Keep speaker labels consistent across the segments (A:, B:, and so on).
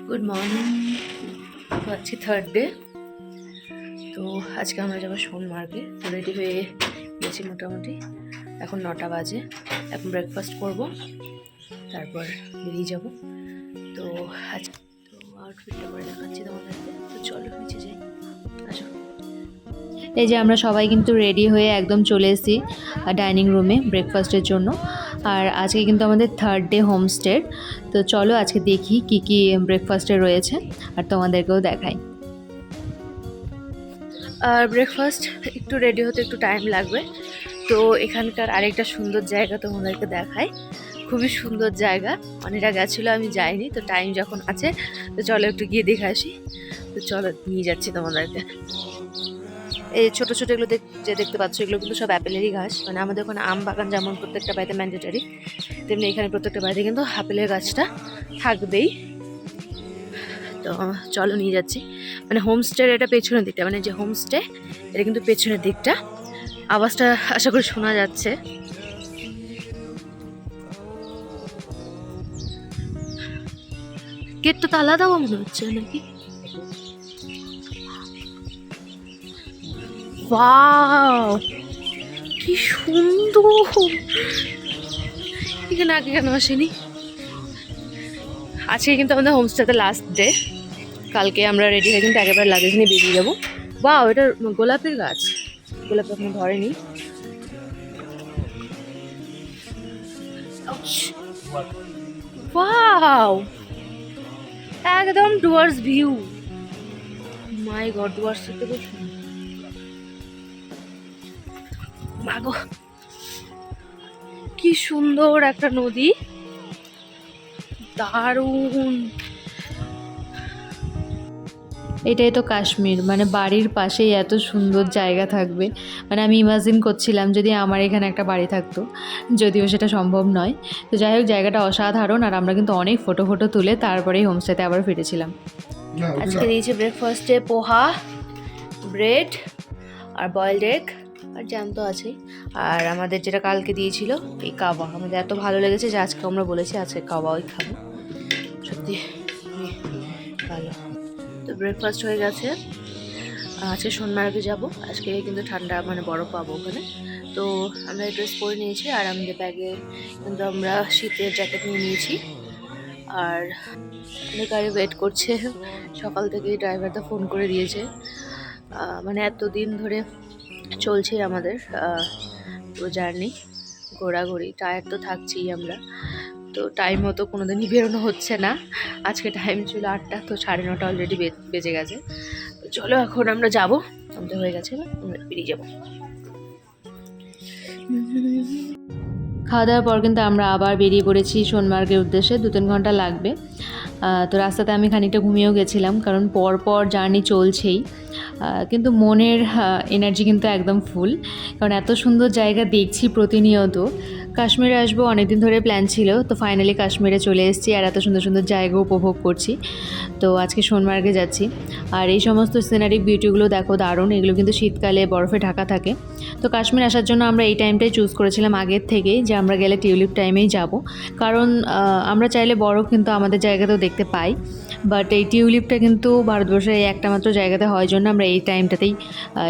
A: Good morning. তো আজকে third day. তো আজকে আমরা যাবো সোনমার্গে। রেডি হয়ে গেছি মোটামুটি, এখন 9টা বাজে। এখন ব্রেকফাস্ট করব, তারপর বেরিয়ে যাব। তো আজকে আউটফিটটা করে দেখাচ্ছি তোমাদেরকে। তো চলো নিচে যাই, আসো।
B: এই যে আমরা সবাই কিন্তু রেডি হয়ে একদম চলে এসেছি ডাইনিং রুমে ব্রেকফাস্টের জন্য। আর আজকে কিন্তু আমাদের থার্ড ডে হোমস্টের। তো চলো আজকে দেখি কি কি ব্রেকফাস্টে রয়েছে আর তোমাদেরকেও দেখাই।
A: আর ব্রেকফাস্ট একটু রেডি হতে একটু টাইম লাগবে। তো এখানকার আরেকটা সুন্দর জায়গা তোমাদেরকে দেখাই, খুবই সুন্দর জায়গা। অনেকটা গেছিলো, আমি যাইনি। তো টাইম যখন আছে তো চলো একটু গিয়ে দেখে আসি। তো চলো নিয়ে যাচ্ছি তোমাদেরকে। এই ছোটো ছোটো এগুলো যে দেখতে পাচ্ছ, এগুলো কিন্তু সব অ্যাপেলেরই গাছ। মানে আমাদের ওখানে আম বাগান যেমন প্রত্যেকটা বাড়িতে ম্যান্ডেটারি, তেমনি এখানে প্রত্যেকটা বাড়িতে কিন্তু আপেলের গাছটা থাকবেই। তো চলো নিয়ে যাচ্ছি। মানে হোমস্টের এটা পেছনের দিকটা, মানে যে হোমস্টে এটা কিন্তু পেছনের দিকটা। আওয়াজটা আশা করি শোনা যাচ্ছে। গেটটা তালা দেওয়া মনে হচ্ছে নাকি। ওয়াও, কি সুন্দর! এখানে আগে কেন আসেনি? আজকে কিন্তু আমাদের হোমস্টেতে লাস্ট ডে। কালকে আমরা রেডি হয়ে কিন্তু একেবারে লাগেজ নিয়ে বেরিয়ে যাবো। ওয়াও, এটা গোলাপের গাছ। গোলাপ এখনো ধরেনি। ওয়াও, একদম ডুয়ার্স ভিউ। মাই গড, ডুয়ার্স থেকে খুব সুন্দর। মাগো, কি সুন্দর একটা নদী, দারুণ।
B: এটাই তো কাশ্মীর, মানে বাড়ির পাশেই এত সুন্দর জায়গা থাকবে। মানে আমি ইমাজিন করছিলাম যদি আমার এখানে একটা বাড়ি থাকতো, যদিও সেটা সম্ভব নয়। তো যাই হোক, জায়গাটা অসাধারণ। আর আমরা কিন্তু অনেক ফটো তুলে তারপরেই হোমস্টেতে আবার ফিরেছিলাম।
A: আজকে দিয়েছে ব্রেকফাস্টে পোহা, ব্রেড আর বয়েলড এগ আর জ্যাম তো আছেই। আর আমাদের যেটা কালকে দিয়েছিল এই কাবা, আমাদের এত ভালো লেগেছে যে আজকে আমরা বলেছি আজকে কাবাই খাবো। সত্যি ভালো। তো ব্রেকফাস্ট হয়ে গেছে। আজকে সোনমার্গে যাব। আজকে কিন্তু ঠান্ডা, মানে বরফ পাবো ওখানে। তো আমরা ড্রেস পরে নিয়েছি, আর আমাদের ব্যাগে কিন্তু আমরা শীতের জ্যাকেট নিয়ে নিয়েছি। আর গাড়ি ওয়েট করছে, সকাল থেকেই ড্রাইভারটা ফোন করে দিয়েছে। মানে এতদিন ধরে চলছে আমাদের পুরো জার্নি, ঘোরাঘুরি, টায়ার তো থাকছেই আমরা। তো টাইম মতো কোনোদিনই বেরোনো হচ্ছে না। আজকে টাইম ছিল 8টা, তো 9:30 অলরেডি বেজে গেছে। তো চলো এখন আমরা যাবো, আমাদের হয়ে গেছে, আমরা বেরিয়ে যাবো।
B: খাওয়া দাওয়ার পর কিন্তু আমরা আবার বেরিয়ে পড়েছি সোনমার্গের উদ্দেশ্যে। 2-3 ঘন্টা লাগবে। তো রাস্তাতে আমি খানিকটা ঘুমিয়েও গেছিলাম, কারণ পর জার্নি চলছেই। কিন্তু মনের এনার্জি কিন্তু একদম ফুল, কারণ এত সুন্দর জায়গা দেখছি প্রতিনিয়ত। কাশ্মীরে আসবো অনেকদিন ধরে প্ল্যান ছিল, তো ফাইনালি কাশ্মীরে চলে এসেছি আর এত সুন্দর সুন্দর জায়গা উপভোগ করছি। তো আজকে সোনমার্গে যাচ্ছি। আর এই সমস্ত সিনারিক বিউটিগুলো দেখো, দারুণ। এগুলো কিন্তু শীতকালে বরফে ঢাকা থাকে। তো কাশ্মীর আসার জন্য আমরা এই টাইমটাই চুজ করেছিলাম আগের থেকেই, যে আমরা গেলে টিউলিপ টাইমেই যাব। কারণ আমরা চাইলে বরফ কিন্তু আমাদের জায়গাতেও দেখতে পাই, বাট এই টিউলিপটা কিন্তু ভারতবর্ষের এই একটা মাত্র জায়গাতে হয় জন্য আমরা এই টাইমটাতেই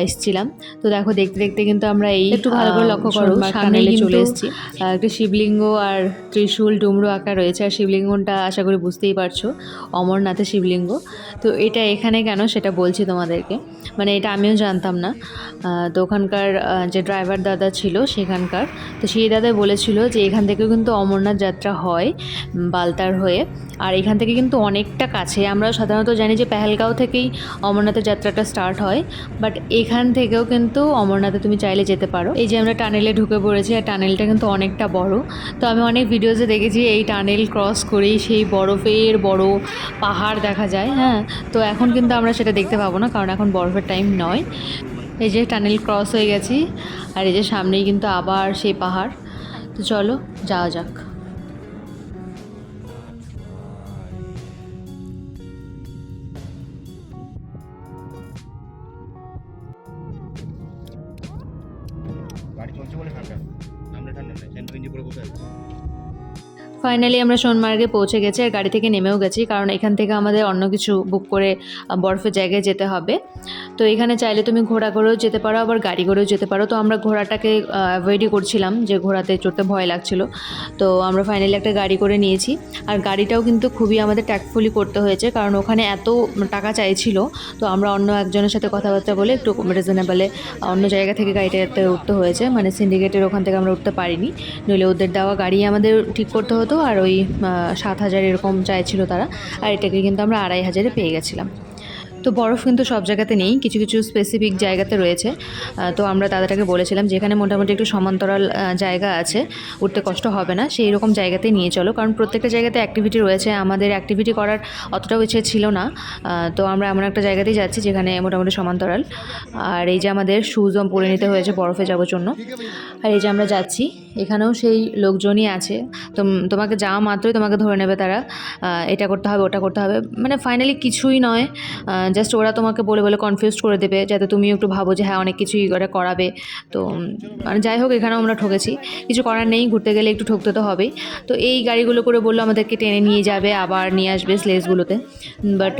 B: এসেছিলাম। তো দেখো, দেখতে দেখতে কিন্তু আমরা এই একটু ভালো করে লক্ষ্য করো, সামনে চলে এসেছি। একটা শিবলিঙ্গ আর ত্রিশূল ডুমরু আঁকা রয়েছে। আর শিবলিঙ্গটা আশা করি বুঝতেই পারছো, অমরনাথের শিবলিঙ্গ। তো এটা এখানে কেন সেটা বলছি তোমাদেরকে। মানে এটা আমিও জানতাম না। তো ওখানকার যে ড্রাইভার দাদা ছিল সেখানকার, তো সেই দাদা বলেছিল যে এখান থেকেও কিন্তু অমরনাথ যাত্রা হয় বালতার হয়ে। আর এখান থেকে কিন্তু অনেকটা কাছে। আমরা সাধারণত জানি যে পেহেলগাঁও থেকেই অমরনাথের যাত্রাটা স্টার্ট হয়, বাট এখান থেকেও কিন্তু অমরনাথে তুমি চাইলে যেতে পারো। এই যে আমরা টানেলে ঢুকে পড়েছি, আর টানেলটা কিন্তু অনেকটা বড়। তো আমি অনেক ভিডিওসে দেখেছি এই টানেল ক্রস করেই সেই বরফের বড় পাহাড় দেখা যায়। হ্যাঁ, তো এখন কিন্তু আমরা সেটা দেখতে পাবো না, কারণ এখন বরফের টাইম নয়। এই যে টানেল ক্রস হয়ে গেছি, আর এই যে সামনেই কিন্তু আবার সেই পাহাড়। তো চলো যাওয়া যাক। ফাইনালি আমরা সোনমার্গে পৌঁছে গেছি আর গাড়ি থেকে নেমেও গেছি, কারণ এখান থেকে আমাদের অন্য কিছু বুক করে বরফের জায়গায় যেতে হবে। তো এখানে চাইলে তুমি ঘোড়া করেও যেতে পারো, আবার গাড়ি করেও যেতে পারো। তো আমরা ঘোড়াটাকে অ্যাভয়েডই করছিলাম, যে ঘোড়াতে চড়তে ভয় লাগছিল। তো আমরা ফাইনালি একটা গাড়ি করে নিয়েছি। আর গাড়িটাও কিন্তু খুবই আমাদের ট্যাক্টফুলি করতে হয়েছে, কারণ ওখানে এত টাকা চাইছিল। তো আমরা অন্য একজনের সাথে কথাবার্তা বলে একটু রিজনেবলে অন্য জায়গা থেকে গাড়িটাতে উঠতে হয়েছে, মানে সিন্ডিকেটের ওখান থেকে আমরা উঠতে পারিনি, নইলে ওদের দেওয়া গাড়ি আমাদের ঠিক করতে হতো। আর ওই 7,000 এরকম চাইছিল তারা, আর এটাকে কিন্তু আমরা 2,500-এ পেয়ে গেছিলাম। তো বরফ কিন্তু সব জায়গাতে নেই, কিছু কিছু স্পেসিফিক জায়গাতে রয়েছে। তো আমরা দাদাটাকে বলেছিলাম যেখানে মোটামুটি একটু সমান্তরাল জায়গা আছে, উঠতে কষ্ট হবে না, সেই রকম জায়গাতেই নিয়ে চলো, কারণ প্রত্যেকটা জায়গাতে অ্যাক্টিভিটি রয়েছে। আমাদের অ্যাক্টিভিটি করার অতটাও ইচ্ছে ছিল না, তো আমরা এমন একটা জায়গাতেই যাচ্ছি যেখানে মোটামুটি সমান্তরাল। আর এই যে আমাদের শুজও পরে নিতে হয়েছে বরফে যাওয়ার জন্য। আর এই যে আমরা যাচ্ছি, এখানেও সেই লোকজনই আছে। তো তোমাকে যাওয়া মাত্রই তোমাকে ধরে নেবে তারা, এটা করতে হবে ওটা করতে হবে, মানে ফাইনালি কিছুই নয়, জাস্ট ওরা তোমাকে বলে বলে কনফিউজ করে দেবে, যাতে তুমিও একটু ভাবো যে হ্যাঁ অনেক কিছুই ওরা করাবে। তো মানে যাই হোক, এখানেও আমরা ঠকেছি, কিছু করার নেই, ঘুরতে গেলে একটু ঠকতে তো হবেই। তো এই গাড়িগুলো করে বললো আমাদেরকে টেনে নিয়ে যাবে, আবার নিয়ে আসবে স্লেজগুলোতে। বাট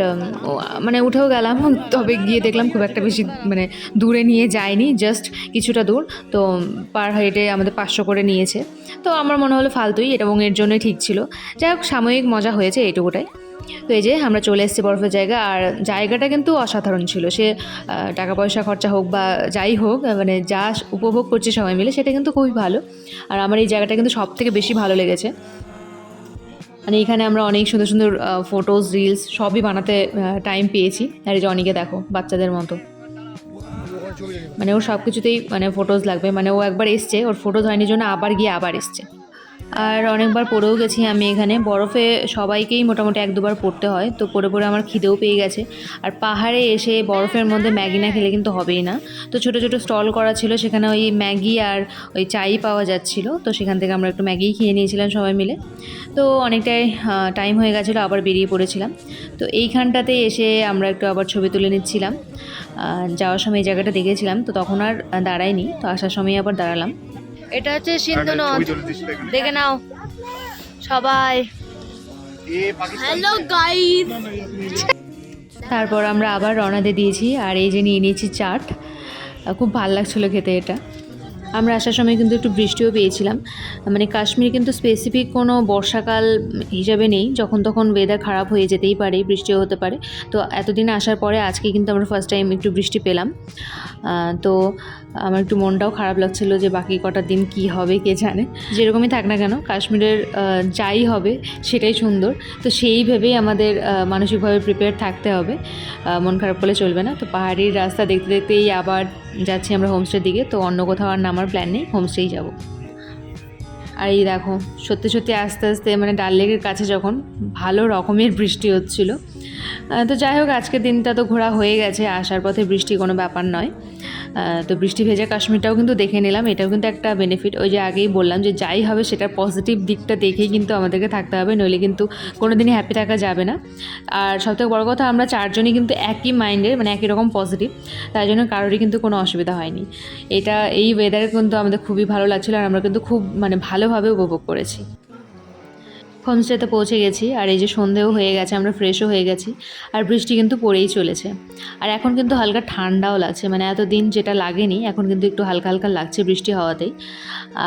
B: মানে উঠেও গেলাম, তবে গিয়ে দেখলাম খুব একটা বেশি মানে দূরে নিয়ে যায়নি, জাস্ট কিছুটা দূর। তো পার হেডে আমাদের 500 করে নিয়েছে। তো আমার মনে হলো ফালতুই এটা, এবং এর জন্যই ঠিক ছিল। যাই হোক, সাময়িক মজা হয়েছে এইটুকুটাই। তো এই যে আমরা চলে এসেছি বরফের জায়গা, আর জায়গাটা কিন্তু অসাধারণ ছিল। সে টাকা পয়সা খরচা হোক বা যাই হোক, মানে যা উপভোগ করছে সবাই মিলে, সেটা কিন্তু খুবই ভালো। আর আমার এই জায়গাটা কিন্তু সব থেকে বেশি ভালো লেগেছে। মানে এখানে আমরা অনেক সুন্দর সুন্দর ফটোজ, রিলস সবই বানাতে টাইম পেয়েছি। আর এই যে অনেকে দেখো বাচ্চাদের মতো, মানে ওর সব কিছুতেই মানে ফটোজ লাগবে, মানে ও একবার এসছে, ওর ফটোজ হয়নি জন্য আবার গিয়ে আবার এসছে। আর অনেকবার পড়েও গেছি আমি এখানে, বরফে সবাইকেই মোটামুটি 1-2বার পড়তে হয়। তো পড়ে পড়ে আমার খিদেও পেয়ে গেছে। আর পাহাড়ে এসে বরফের মধ্যে ম্যাগি না খেলে কিন্তু হবেই না। তো ছোটো ছোটো স্টল করা ছিল, সেখানে ওই ম্যাগি আর ওই চাই পাওয়া যাচ্ছিলো। তো সেখান থেকে আমরা একটু ম্যাগিই খেয়ে নিয়েছিলাম সবাই মিলে। তো অনেকটাই টাইম হয়ে গেছিলো, আবার বেরিয়ে পড়েছিলাম। তো এইখানটাতে এসে আমরা একটু আবার ছবি তুলে নিচ্ছিলাম। যাওয়ার সময় এই জায়গাটা দেখেছিলাম, তো তখন আর দাঁড়াইনি, তো আসার সময় আবার দাঁড়ালাম।
A: এটা হচ্ছে সিন্ধু নদ, দেখে নাও সবাই। Hello guys.
B: তারপর আমরা আবার রওনা দিয়ে দিয়েছি, আর এই যে নিয়ে নিয়েছি চাট, খুব ভালো লাগছিলো খেতে এটা। আমরা আসার সময় কিন্তু একটু বৃষ্টিও পেয়েছিলাম। মানে কাশ্মীর কিন্তু স্পেসিফিক কোনো বর্ষাকাল হিসাবে নেই, যখন তখন ওয়েদার খারাপ হয়ে যেতেই পারে, বৃষ্টিও হতে পারে। তো এতদিন আসার পরে আজকে কিন্তু আমরা ফার্স্ট টাইম একটু বৃষ্টি পেলাম। তো আমার একটু মনটাও খারাপ লাগছিলো যে বাকি কটা দিন কি হবে কে জানে। যেরকমই থাক না কেন, কাশ্মীরের যাই হবে সেটাই সুন্দর। তো সেই ভেবেই আমাদের মানসিকভাবে প্রিপেয়ার থাকতে হবে, মন খারাপ করলে চলবে না। তো পাহাড়ির রাস্তা দেখতে দেখতেই আবার যাচ্ছি আমরা হোমস্টের দিকে। তো অন্য কোথাও আর নামার প্ল্যান নেই, হোমস্টেই যাব। আর এই দেখো, সত্যি সত্যি আস্তে আস্তে মানে ডাল লেকের কাছে যখন ভালো রকমের বৃষ্টি হচ্ছিল। তো যাই হোক, আজকের দিনটা তো ঘোরা হয়ে গেছে, আসার পথে বৃষ্টি কোনো ব্যাপার নয়। তো বৃষ্টি ভেজা কাশ্মীরটাও কিন্তু দেখে নিলাম, এটাও কিন্তু একটা বেনিফিট। ওই যে আগেই বললাম যে যাই হবে সেটার পজিটিভ দিকটা দেখেই কিন্তু আমাদেরকে থাকতে হবে, নইলে কিন্তু কোনো দিনই হ্যাপি থাকা যাবে না। আর সবথেকে বড় কথা, আমরা চারজনই কিন্তু একই মাইন্ডের, মানে একই রকম পজিটিভ, তাই জন্য কারোরই কিন্তু কোনো অসুবিধা হয়নি। এই ওয়েদারে কিন্তু আমাদের খুবই ভালো লাগছিলো, আর আমরা কিন্তু খুব মানে ভালোভাবে উপভোগ করেছি। হোমস্টেতে পৌঁছে গেছি, আর এই যে সন্ধেও হয়ে গেছে, আমরা ফ্রেশও হয়ে গেছি, আর বৃষ্টি কিন্তু পড়েই চলেছে। আর এখন কিন্তু হালকা ঠান্ডাও লাগছে, মানে এতদিন যেটা লাগেনি এখন কিন্তু একটু হালকা হালকা লাগছে বৃষ্টি হওয়াতেই।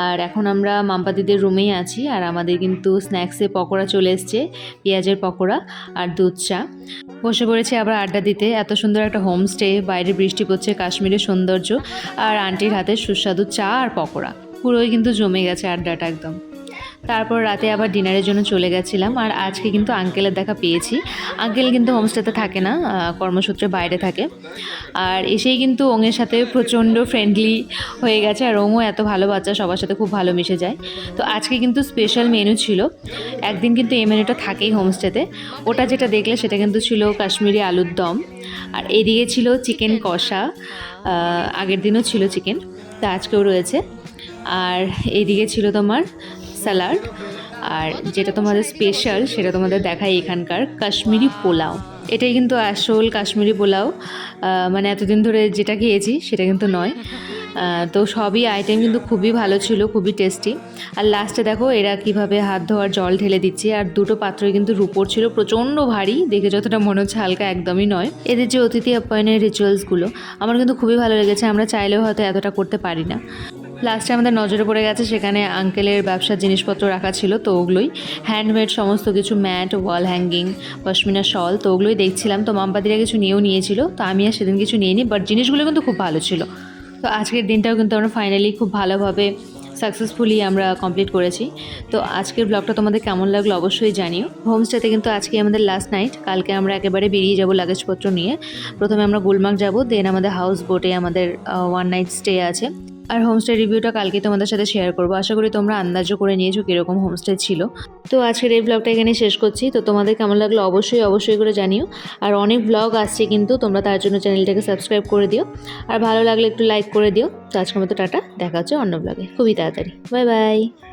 B: আর এখন আমরা মাম্পাদিদের রুমেই আছি, আর আমাদের কিন্তু স্ন্যাক্সে পকোড়া চলে এসছে, পেঁয়াজের পকোড়া আর দুধ চা। বসে পড়েছি আবার আড্ডা দিতে। এত সুন্দর একটা হোমস্টে, বাইরে বৃষ্টি পড়ছে, কাশ্মীরের সৌন্দর্য, আর আন্টির হাতে সুস্বাদু চা আর পকোড়া, পুরোই কিন্তু জমে গেছে আড্ডাটা একদম। তারপর রাতে আবার ডিনারের জন্য চলে গেছিলাম, আর আজকে কিন্তু আঙ্কেলের দেখা পেয়েছি। আঙ্কেল কিন্তু হোমস্টেতে থাকে না, কর্মসূত্রে বাইরে থাকে। আর এসেই কিন্তু ওঙের সাথে প্রচণ্ড ফ্রেন্ডলি হয়ে গেছে, আর ওঙও এত ভালো বাচ্চা, সবার সাথে খুব ভালো মিশে যায়। তো আজকে কিন্তু স্পেশাল মেনু ছিল, একদিন কিন্তু এই মেনুটা থাকেই হোমস্টেতে। ওটা যেটা দেখলে সেটা কিন্তু ছিল কাশ্মীরি আলুর দম, আর এদিকে ছিল চিকেন কষা, আগের দিনও ছিল চিকেন, তা আজকেও রয়েছে। আর এইদিকে ছিল তোমার স্যালাড, আর যেটা তোমাদের স্পেশাল সেটা তোমাদের দেখাই এখানকার কাশ্মীরি পোলাও। এটাই কিন্তু আসল কাশ্মীরি পোলাও, মানে এতদিন ধরে যেটা খেয়েছি সেটা কিন্তু নয়। তো সবই আইটেম কিন্তু খুবই ভালো ছিল, খুবই টেস্টি। আর লাস্টে দেখো এরা কিভাবে হাত ধোয়ার জল ঢেলে দিচ্ছে, আর দুটো পাত্রই কিন্তু রূপোর ছিল, প্রচণ্ড ভারী, দেখে যতটা মনে হচ্ছে হালকা একদমই নয়। এদের যে অতিথি আপ্যায়নের রিচুয়ালসগুলো আমার কিন্তু খুবই ভালো লেগেছে, আমরা চাইলেও হয়তো এতটা করতে পারি না। লাস্টে আমাদের নজরে পড়ে গেছে সেখানে আঙ্কেলের ব্যবসার জিনিসপত্র রাখা ছিল, তো ওগুলোই হ্যান্ডমেড সমস্ত কিছু, ম্যাট, ওয়াল হ্যাঙ্গিং, পশমিনা শল, তো ওগুলোই দেখছিলাম। তো মামপাদিরা কিছু নিয়েও নিয়েছিল, তো আমি আর সেদিন কিছু নিইনি, বাট জিনিসগুলো কিন্তু খুব ভালো ছিল। তো আজকের দিনটাও কিন্তু আমরা ফাইনালি খুব ভালোভাবে সাকসেসফুলি আমরা কমপ্লিট করেছি। তো আজকের ব্লগটা তোমাদের কেমন লাগলো অবশ্যই জানিও। হোমস্টেতে কিন্তু আজকে আমাদের লাস্ট নাইট, কালকে আমরা একেবারে বেরিয়ে যাব লাগেজপত্র নিয়ে। প্রথমে আমরা গুলমার্গ যাব, দেন আমাদের হাউস বোটে আমাদের 1 নাইট স্টে আছে। আর হোমস্টে রিভিউটা কালকে তোমাদের সাথে শেয়ার করবো, আশা করি তোমরা আন্দাজও করে নিয়েছো কীরকম হোমস্টে ছিল। তো আজকের এই ব্লগটা এখানে শেষ করছি। তো তোমাদের কেমন লাগলো অবশ্যই করে জানিও। আর অনেক ব্লগ আসছে কিন্তু, তোমরা তার জন্য চ্যানেলটাকে সাবস্ক্রাইব করে দিও, আর ভালো লাগলে একটু লাইক করে দিও। তো আজকের মতো টাটা, দেখা হচ্ছে অন্য ব্লগে খুবই তাড়াতাড়ি। Bye bye.